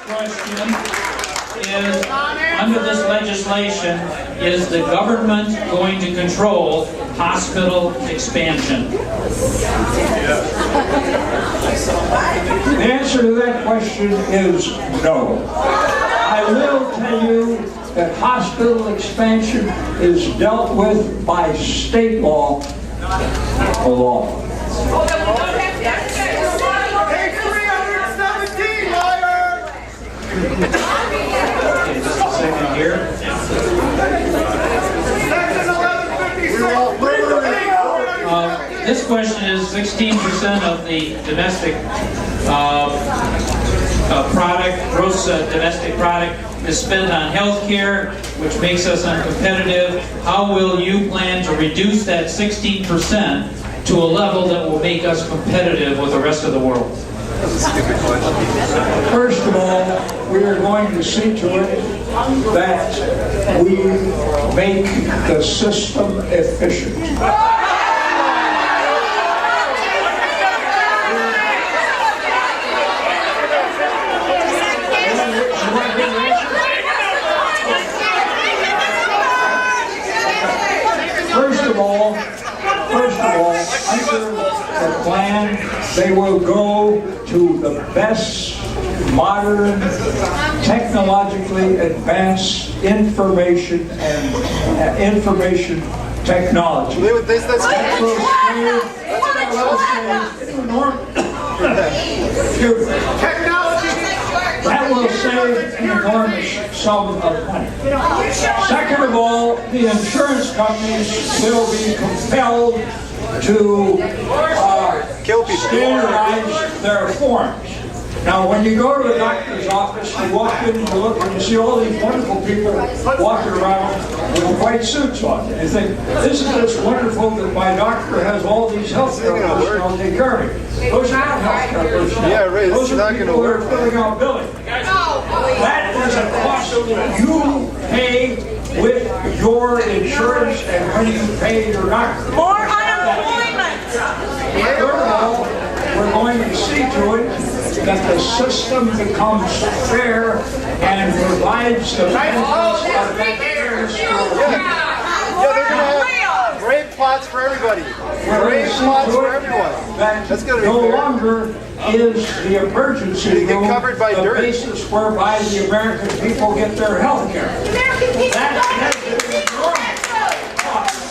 question is, under this legislation, is the government going to control hospital expansion? The answer to that question is no. I will tell you that hospital expansion is dealt with by state law. Just a second here. This question is 16% of the domestic gross domestic product is spent on health care, which makes us uncompetitive. How will you plan to reduce that 16% to a level that will make us competitive with the rest of the world? First of all, we are going to see to it that we make the system efficient. First of all, under the plan, they will go to the best modern, technologically advanced information and information technology. That will save an enormous sum of money. Second of all, the insurance companies will be compelled to standardize their forms. Now, when you go to a doctor's office, you walk in, you look, and you see all these wonderful people walking around with white suits on. And you think, isn't this wonderful that my doctor has all these health care personnel take care of me? Those are not health care personnel. Yeah, right. Those are people who are filling out billing. That is a cost you pay with your insurance and when you pay your doctor. More unemployment! Third of all, we're going to see to it that the system becomes fair and provides the benefits of that fairness to all. Yeah, they're going to have great plots for everybody. Great plots for everyone. That's going to be no fair. longer is the emergency room covered by the dirt. basis whereby the American people get their health care. That is enormous cost.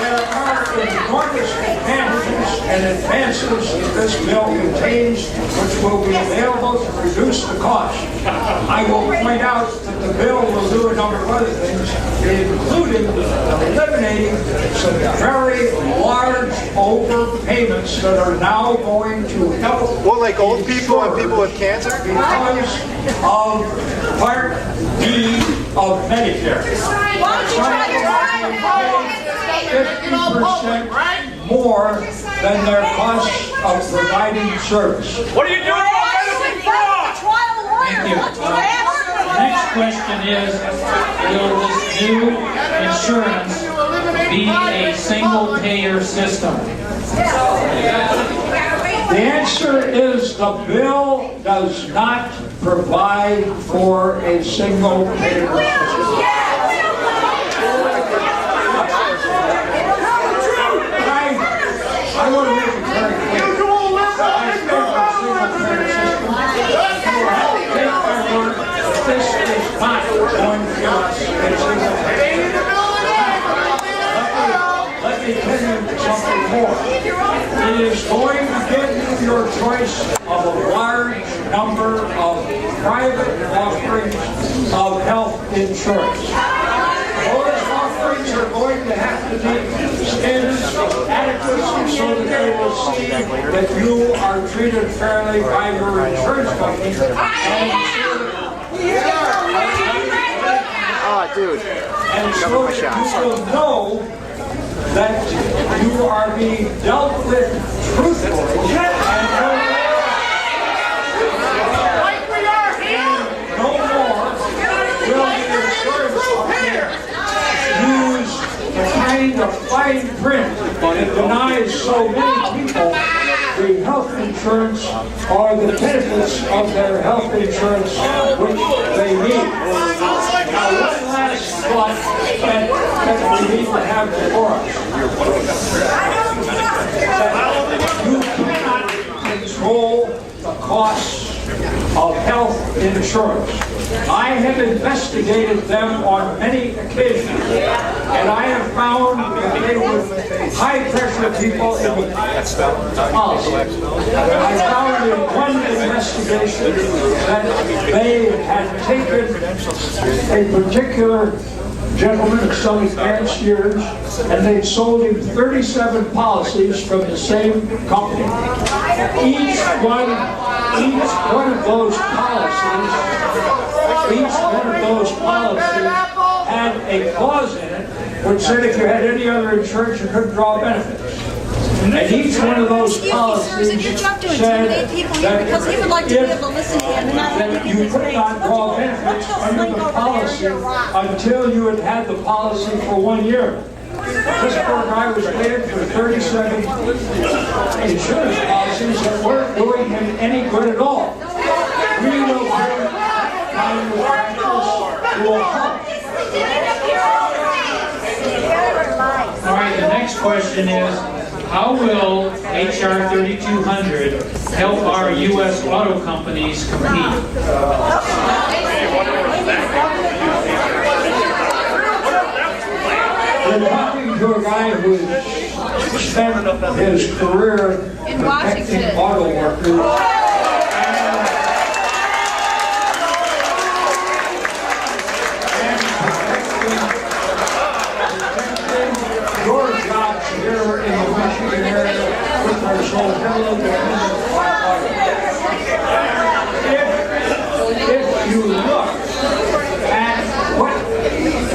There are enormous advantages and advances that this bill contains which will be available to reduce the cost. I will point out that the bill will do a number of other things, including eliminating some very large overpayments that are now going to help. Well, like old people and people with cancer? Because of Part D of Medicare. Why don't you try to drive 50% more than their cost of providing service. What are you doing about benefit fraud? Thank you. The next question is, will this new insurance be a single-payer system? The answer is the bill does not provide for a single payer system. I want to make it very clear. I think a single payer system. Take my word, this is not going to give us a single payer system. Let me tell you something more. It is going to give you your choice of a large number of private offerings of health insurance. Those offerings are going to have to meet standards of adequacy so that they will see that you are treated fairly by your insurance company. And so that you will know that you are being dealt with truthfully and no more will the insurance company use the kind of fine print that denies so many people the health insurance or the benefits of their health insurance which they need. Now, one last thought that we need to have before us. You cannot control the costs of health insurance. I have investigated them on many occasions, and I have found that they were high-pressure people in the policy. I found in one investigation that they had taken a particular gentleman of some advanced years, and they sold him 37 policies from the same company. Each one of those policies had a clause in it which said if you had any other insurance you couldn't draw benefits. And each one of those policies said that you could not draw benefits under the policy until you had had the policy for 1 year. This poor guy was paying for 37 insurance policies that weren't doing him any good at all. We will bring kind of practice to a halt. All right, the next question is, how will HR 3200 help our U.S. auto companies compete? We're talking to a guy who spent his career protecting auto workers. Your jobs here in the Michigan area, which are so heavily dependent on auto. If you look at what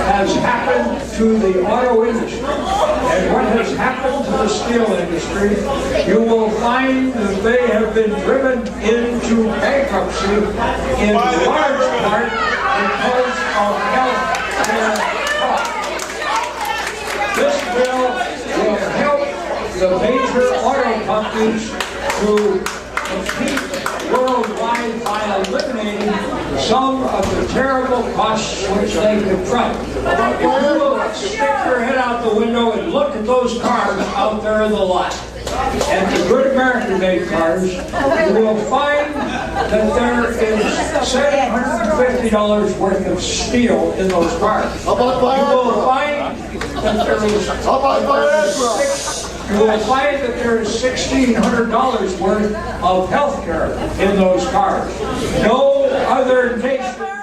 has happened to the auto industry and what has happened to the steel industry, you will find that they have been driven into bankruptcy in large part because of health care costs. This bill will help the major auto companies to compete worldwide by eliminating some of the terrible costs which they confront. If you will stick your head out the window and look at those cars out there in the lot, and the good American-made cars, you will find that there is $750 worth of steel in those cars. You will find that there is $1,600 worth of health care in those cars. No other nation